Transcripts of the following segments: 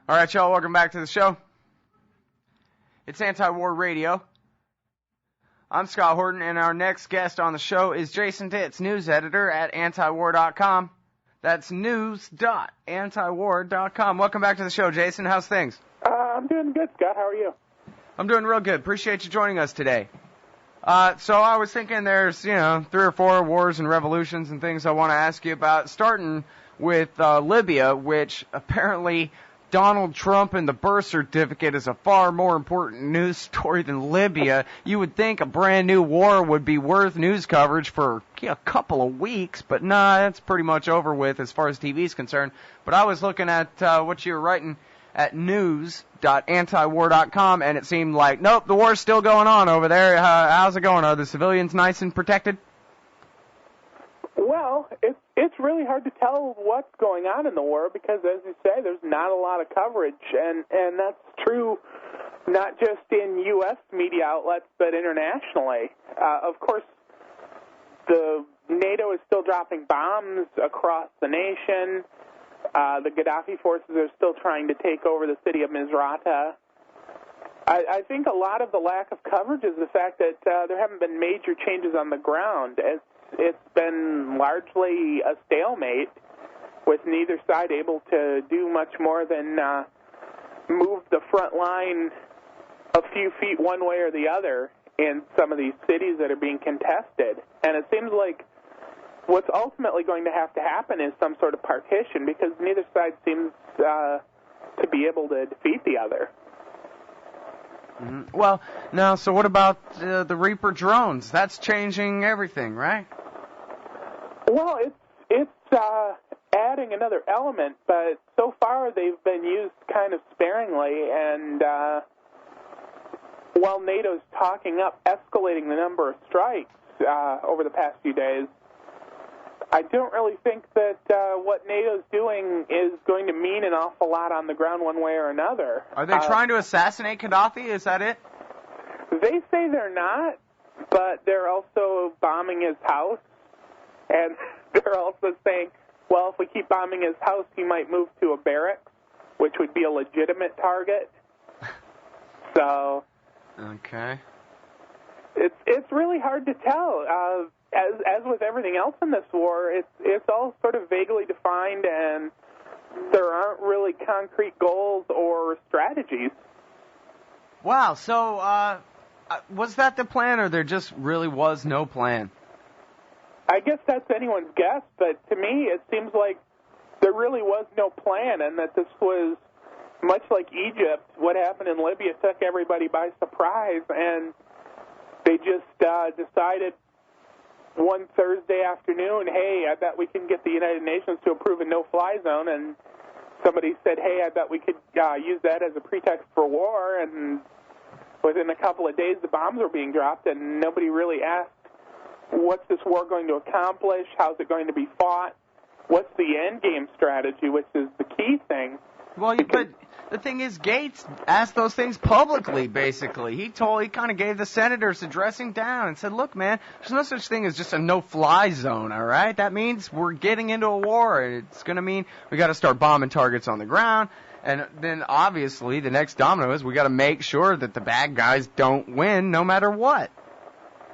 All right, y'all, welcome back to the show. It's Anti-War Radio. I'm Scott Horton, and our next guest on the show is Jason Ditz, news editor at antiwar.com. That's news.antiwar.com. Welcome back to the show, Jason. How's things? I'm doing good, Scott. How are you? I'm doing real good. Appreciate you joining us today. So I was thinking there's, 3 or 4 wars and revolutions and things I want to ask you about, starting with Libya, which apparently Donald Trump and the birth certificate is a far more important news story than Libya. You would think a brand new war would be worth news coverage for a couple of weeks, but nah, that's pretty much over with as far as TV is concerned. But I was looking at what you were writing at news.antiwar.com, and it seemed like, nope, the war's still going on over there. How's it going? Are the civilians nice and protected? Well, it's really hard to tell what's going on in the war because, as you say, there's not a lot of coverage, and that's true not just in U.S. media outlets but internationally. Of course, the NATO is still dropping bombs across the nation. The Gaddafi forces are still trying to take over the city of Misrata. I think a lot of the lack of coverage is the fact that there haven't been major changes on the ground. It's been largely a stalemate, with neither side able to do much more than move the front line a few feet one way or the other in some of these cities that are being contested. And it seems like what's ultimately going to have to happen is some sort of partition because neither side seems to be able to defeat the other. Mm-hmm. Well, now, so what about the Reaper drones? That's changing everything, right? Well, it's adding another element, but so far they've been used kind of sparingly, and while NATO's talking up, escalating the number of strikes over the past few days, I don't really think that what NATO's doing is going to mean an awful lot on the ground one way or another. Are they trying to assassinate Gaddafi? Is that it? They say they're not, but they're also bombing his house. And they're also saying, well, if we keep bombing his house, he might move to a barracks, which would be a legitimate target. So, okay, it's really hard to tell. As with everything else in this war, it's all sort of vaguely defined, and there aren't really concrete goals or strategies. Wow. So, was that the plan, or there just really was no plan? I guess that's anyone's guess, but to me it seems like there really was no plan and that this was much like Egypt. What happened in Libya took everybody by surprise, and they just decided one Thursday afternoon, hey, I bet we can get the United Nations to approve a no-fly zone, and somebody said, hey, I bet we could use that as a pretext for war, and within a couple of days the bombs were being dropped, and nobody really asked, what's this war going to accomplish? How's it going to be fought? What's the end game strategy, which is the key thing? Well, but the thing is, Gates asked those things publicly, basically. He kind of gave the senators a dressing down and said, look, man, there's no such thing as just a no-fly zone, all right? That means we're getting into a war, and it's going to mean we got to start bombing targets on the ground. And then, obviously, the next domino is we got to make sure that the bad guys don't win no matter what.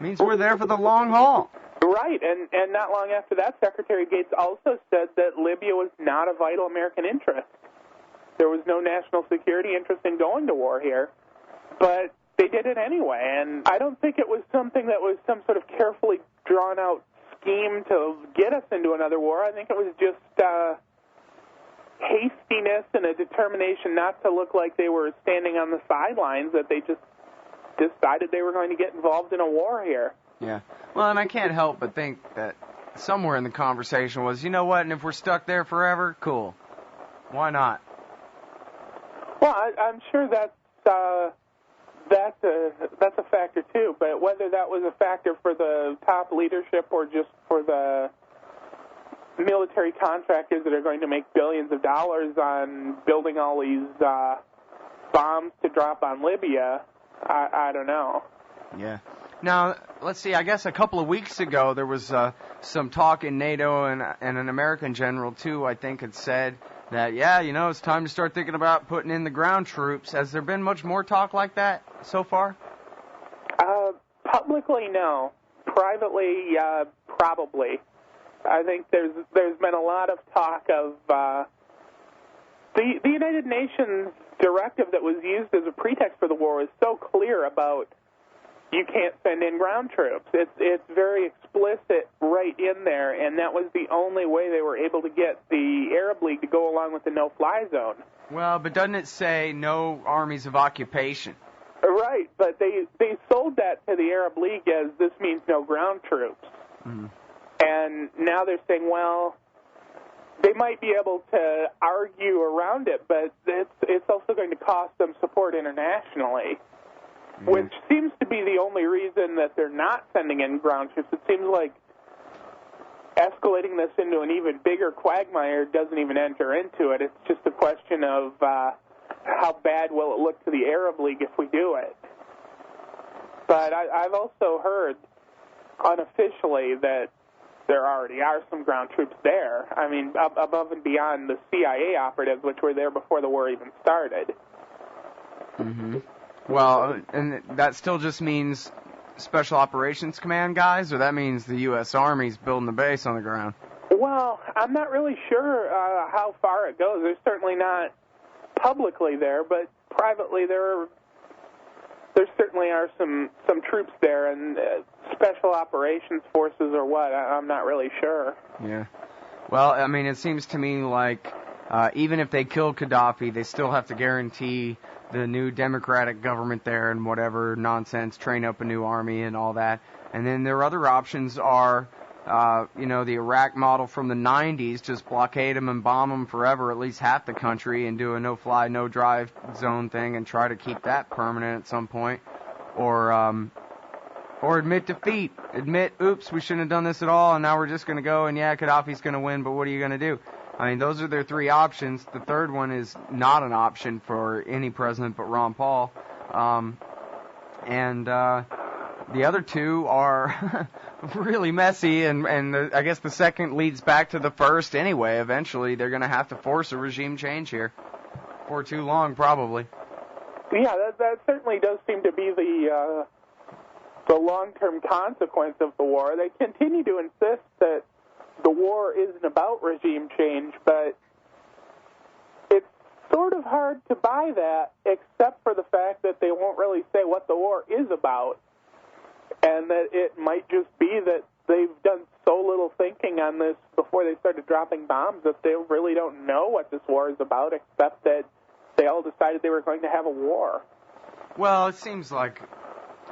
Means we're there for the long haul. Right, and not long after that, Secretary Gates also said that Libya was not a vital American interest. There was no national security interest in going to war here, but they did it anyway, and I don't think it was something that was some sort of carefully drawn-out scheme to get us into another war. I think it was just hastiness and a determination not to look like they were standing on the sidelines, that they just decided they were going to get involved in a war here. Yeah. Well, and I can't help but think that somewhere in the conversation was, you know what, and if we're stuck there forever, cool. Why not? Well, I'm sure that's a factor, too, but whether that was a factor for the top leadership or just for the military contractors that are going to make billions of dollars on building all these bombs to drop on Libya, I don't know. Yeah. Now, let's see, I guess a couple of weeks ago there was some talk in NATO, and an American general, too, I think, had said that, yeah, it's time to start thinking about putting in the ground troops. Has there been much more talk like that so far? Publicly, no. Privately, probably. I think there's been a lot of talk of the United Nations directive that was used as a pretext for the war is so clear about you can't send in ground troops. It's very explicit right in there, and that was the only way they were able to get the Arab League to go along with the no-fly zone. Well, but doesn't it say no armies of occupation? Right, but they sold that to the Arab League as this means no ground troops. Mm-hmm. And now they're saying, well, they might be able to argue around it, but it's also going to cost them support internationally, which seems to be the only reason that they're not sending in ground troops. It seems like escalating this into an even bigger quagmire doesn't even enter into it. It's just a question of how bad will it look to the Arab League if we do it. But I've also heard unofficially that there already are some ground troops there. I mean, above and beyond the CIA operatives, which were there before the war even started. Mm-hmm. Well, and that still just means Special Operations Command guys, or that means the U.S. Army's building the base on the ground? Well, I'm not really sure how far it goes. There's certainly not publicly there, but privately there certainly are some troops there, and special operations forces or what, I'm not really sure. Yeah. Well, I mean, it seems to me like even if they kill Gaddafi, they still have to guarantee the new democratic government there and whatever nonsense, train up a new army and all that. And then their other options are, the Iraq model from the 90s, just blockade them and bomb them forever, at least half the country, and do a no-fly, no-drive zone thing and try to keep that permanent at some point. Or admit defeat. Admit, oops, we shouldn't have done this at all, and now we're just going to go, and yeah, Gaddafi's going to win, but what are you going to do? I mean, those are their three options. The third one is not an option for any president but Ron Paul. The other two are really messy, and I guess the second leads back to the first anyway. Eventually, they're going to have to force a regime change here. For too long, probably. Yeah, that certainly does seem to be the long-term consequence of the war. They continue to insist that the war isn't about regime change, but it's sort of hard to buy that, except for the fact that they won't really say what the war is about, and that it might just be that they've done so little thinking on this before they started dropping bombs that they really don't know what this war is about, except that they all decided they were going to have a war. Well, it seems like,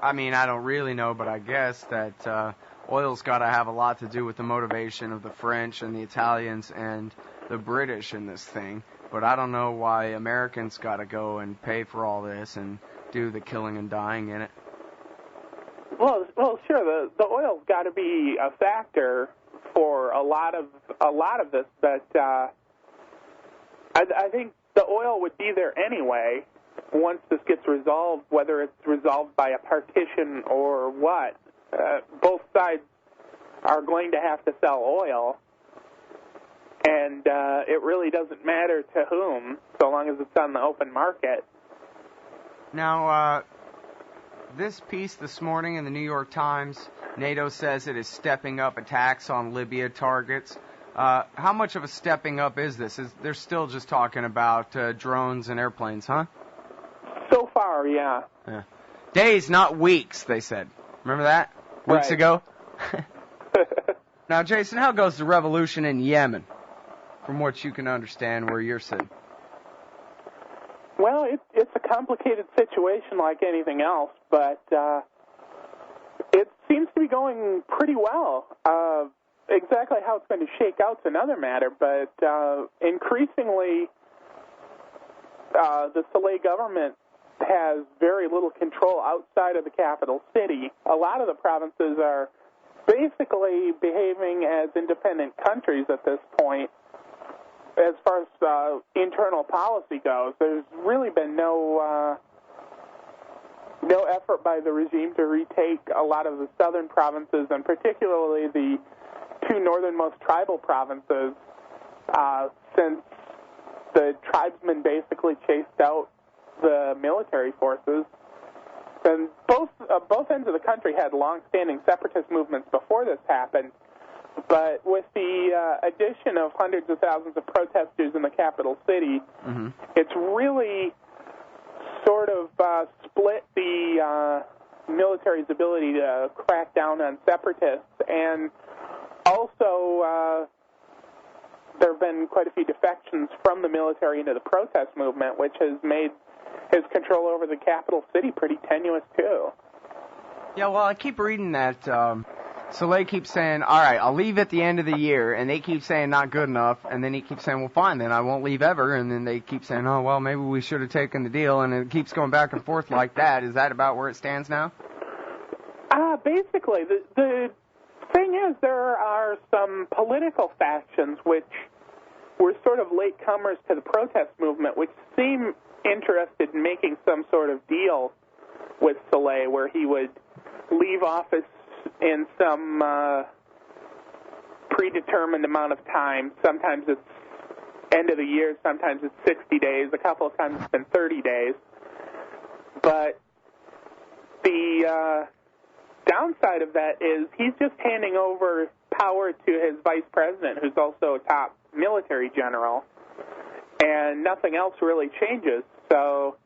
I mean, I don't really know, but I guess that oil's got to have a lot to do with the motivation of the French and the Italians and the British in this thing. But I don't know why Americans got to go and pay for all this and do the killing and dying in it. Well, sure. The oil's got to be a factor for a lot of this, but I think the oil would be there anyway once this gets resolved, whether it's resolved by a partition or what. Both sides are going to have to sell oil, and it really doesn't matter to whom, so long as it's on the open market. Now, this piece this morning in the New York Times, NATO says it is stepping up attacks on Libya targets. How much of a stepping up is this? They're still just talking about drones and airplanes, huh? So far, yeah. Days, not weeks, they said. Remember that? Weeks ago? Now, Jason, how goes the revolution in Yemen, from what you can understand where you're sitting? Well, it's a complicated situation like anything else, but it seems to be going pretty well. Exactly how it's going to shake out is another matter, but increasingly the Saleh government has very little control outside of the capital city. A lot of the provinces are basically behaving as independent countries at this point. As far as internal policy goes, there's really been no effort by the regime to retake a lot of the southern provinces, and particularly the two northernmost tribal provinces, since the tribesmen basically chased out the military forces. And both ends of the country had long-standing separatist movements before this happened. But with the addition of hundreds of thousands of protesters in the capital city, it's really sort of split the military's ability to crack down on separatists. And also, there have been quite a few defections from the military into the protest movement, which has made his control over the capital city pretty tenuous, too. Yeah, well, I keep reading that Saleh keeps saying, all right, I'll leave at the end of the year, and they keep saying not good enough, and then he keeps saying, well, fine, then I won't leave ever, and then they keep saying, oh, well, maybe we should have taken the deal, and it keeps going back and forth like that. Is that about where it stands now? Basically, the thing is, there are some political factions which were sort of latecomers to the protest movement, which seem interested in making some sort of deal with Saleh where he would leave office in some predetermined amount of time. Sometimes it's end of the year, sometimes it's 60 days, a couple of times it's been 30 days. But the downside of that is he's just handing over power to his vice president, who's also a top military general, and nothing else really changes. So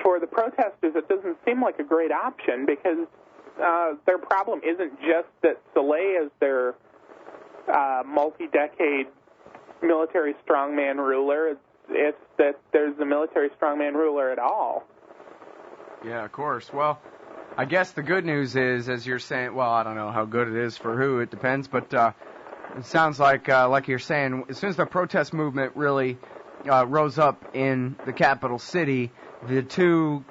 for the protesters, it doesn't seem like a great option because their problem isn't just that Saleh is their multi-decade military strongman ruler. It's that there's a military strongman ruler at all. Yeah, of course. Well, I guess the good news is, as you're saying, well, I don't know how good it is for who, it depends, but it sounds like you're saying, as soon as the protest movement really rose up in the capital city, the two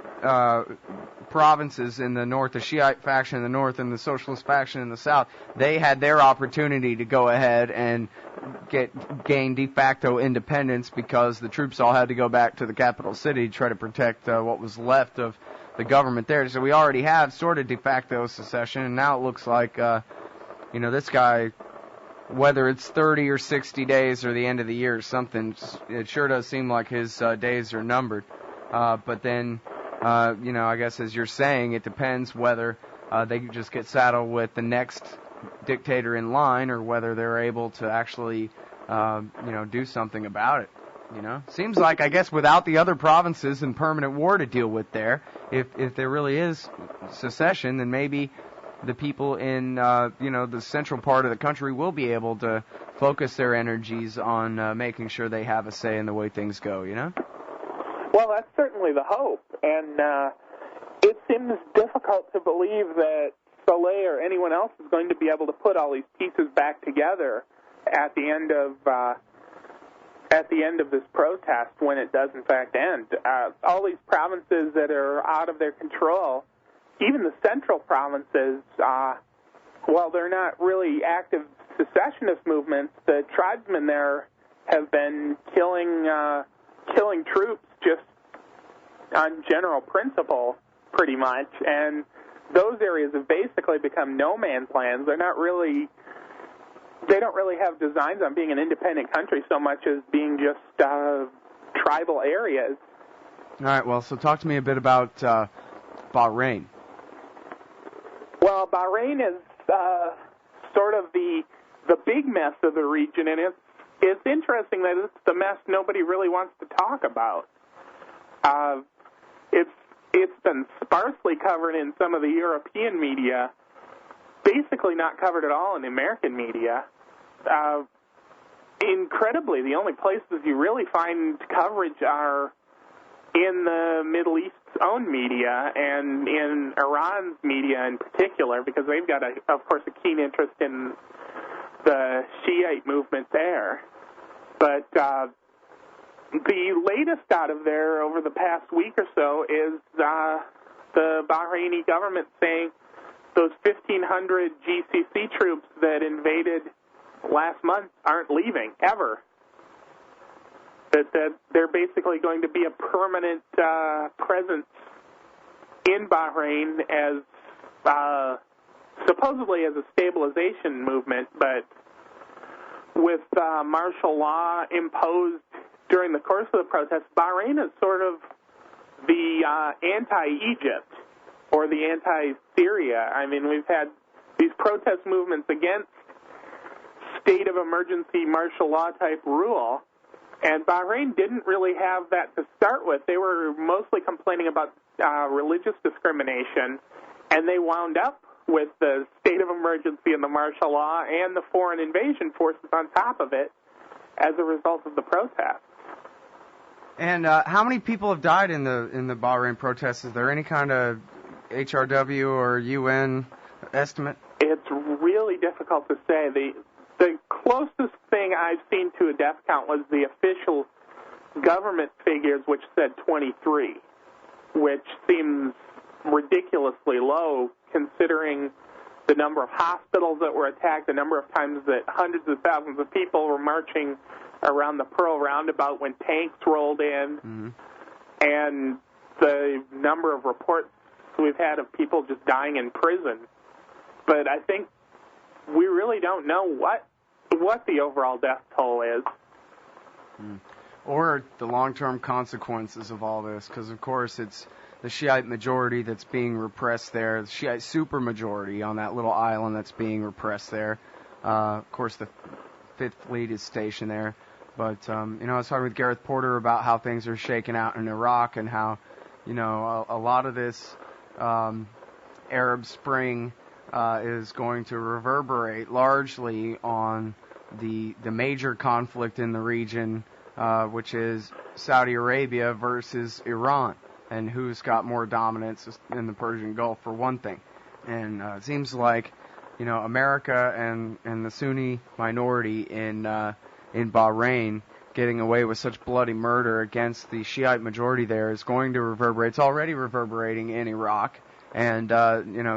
provinces in the north, the Shiite faction in the north and the socialist faction in the south, they had their opportunity to go ahead and gain de facto independence because the troops all had to go back to the capital city to try to protect what was left of the government there. So we already have sort of de facto secession, and now it looks like, this guy, whether it's 30 or 60 days or the end of the year or something, it sure does seem like his days are numbered. But then, I guess as you're saying, it depends whether they just get saddled with the next dictator in line or whether they're able to actually, do something about it. Seems like, I guess, without the other provinces and permanent war to deal with there, if there really is secession, then maybe the people in, the central part of the country will be able to focus their energies on making sure they have a say in the way things go, Well, that's certainly the hope, and it seems difficult to believe that Saleh or anyone else is going to be able to put all these pieces back together at the end of this protest, when it does in fact end. All these provinces that are out of their control, even the central provinces, while they're not really active secessionist movements, the tribesmen there have been killing troops just on general principle, pretty much, and those areas have basically become no man's lands. They don't really have designs on being an independent country so much as being just tribal areas. All right, well, so talk to me a bit about Bahrain. Well, Bahrain is sort of the big mess of the region, and it's interesting that it's the mess nobody really wants to talk about. It's been sparsely covered in some of the European media, basically not covered at all in the American media. Incredibly, the only places you really find coverage are in the Middle East's own media and in Iran's media in particular, because they've got, of course, a keen interest in the Shiite movement there. But the latest out of there over the past week or so is the Bahraini government saying those 1,500 GCC troops that invaded last month aren't leaving, ever. That they're basically going to be a permanent presence in Bahrain as supposedly as a stabilization movement, but with martial law imposed during the course of the protests, Bahrain is sort of the anti-Egypt or the anti-Syria. I mean, we've had these protest movements against state of emergency martial law type rule, and Bahrain didn't really have that to start with. They were mostly complaining about religious discrimination, and they wound up with the state of emergency and the martial law and the foreign invasion forces on top of it as a result of the protests. And how many people have died in the Bahrain protests? Is there any kind of HRW or UN estimate? It's really difficult to say. The closest thing I've seen to a death count was the official government figures, which said 23, which seems ridiculously low considering the number of hospitals that were attacked, the number of times that hundreds of thousands of people were marching around the Pearl Roundabout when tanks rolled in, and the number of reports we've had of people just dying in prison. But I think we really don't know what the overall death toll is. Or the long-term consequences of all this, because, of course, it's the Shiite majority that's being repressed there, the Shiite supermajority on that little island that's being repressed there. Of course, the Fifth Fleet is stationed there. But, I was talking with Gareth Porter about how things are shaking out in Iraq and how, a lot of this Arab Spring is going to reverberate largely on the major conflict in the region, which is Saudi Arabia versus Iran, and who's got more dominance in the Persian Gulf, for one thing. And it seems like, America and the Sunni minority in Bahrain getting away with such bloody murder against the Shiite majority there is going to reverberate. It's already reverberating in Iraq. And,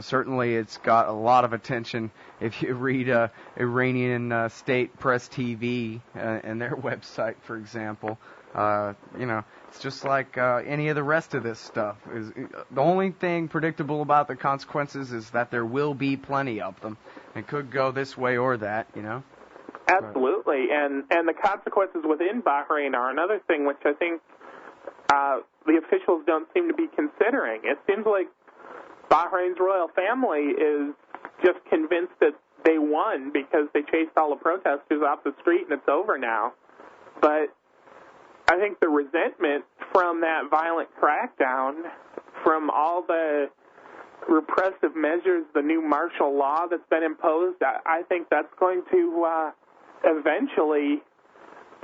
certainly it's got a lot of attention if you read Iranian state press TV and their website, for example. It's just like any of the rest of this stuff. The only thing predictable about the consequences is that there will be plenty of them. It could go this way or that, Absolutely. And the consequences within Bahrain are another thing which I think the officials don't seem to be considering. It seems like Bahrain's royal family is just convinced that they won because they chased all the protesters off the street and it's over now. But I think the resentment from that violent crackdown, from all the repressive measures, the new martial law that's been imposed, I think that's going to eventually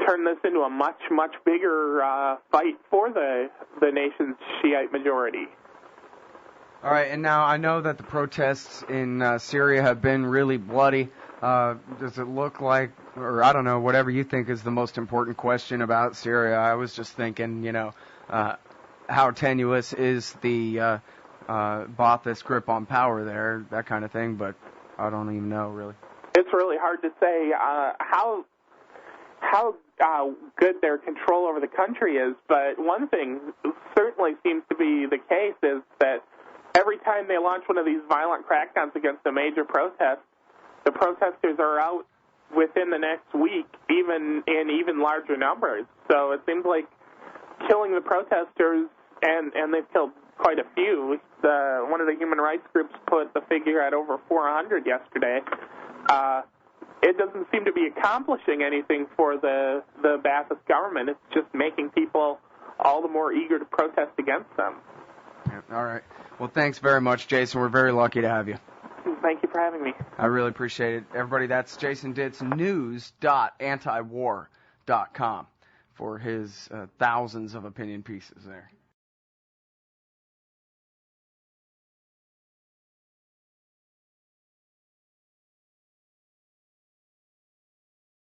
turn this into a much, much bigger fight for the nation's Shiite majority. All right, and now I know that the protests in Syria have been really bloody. Does it look like, or I don't know, whatever you think is the most important question about Syria? I was just thinking, how tenuous is the Ba'athist grip on power there, that kind of thing, but I don't even know, really. It's really hard to say how good their control over the country is, but one thing certainly seems to be the case is that every time they launch one of these violent crackdowns against a major protest, the protesters are out within the next week, even in even larger numbers. So it seems like killing the protesters, and they've killed quite a few. One of the human rights groups put the figure at over 400 yesterday. It doesn't seem to be accomplishing anything for the Ba'athist government. It's just making people all the more eager to protest against them. Yeah, all right. Well, thanks very much, Jason. We're very lucky to have you. Thank you for having me. I really appreciate it. Everybody, that's Jason Ditz, news.antiwar.com for his thousands of opinion pieces there.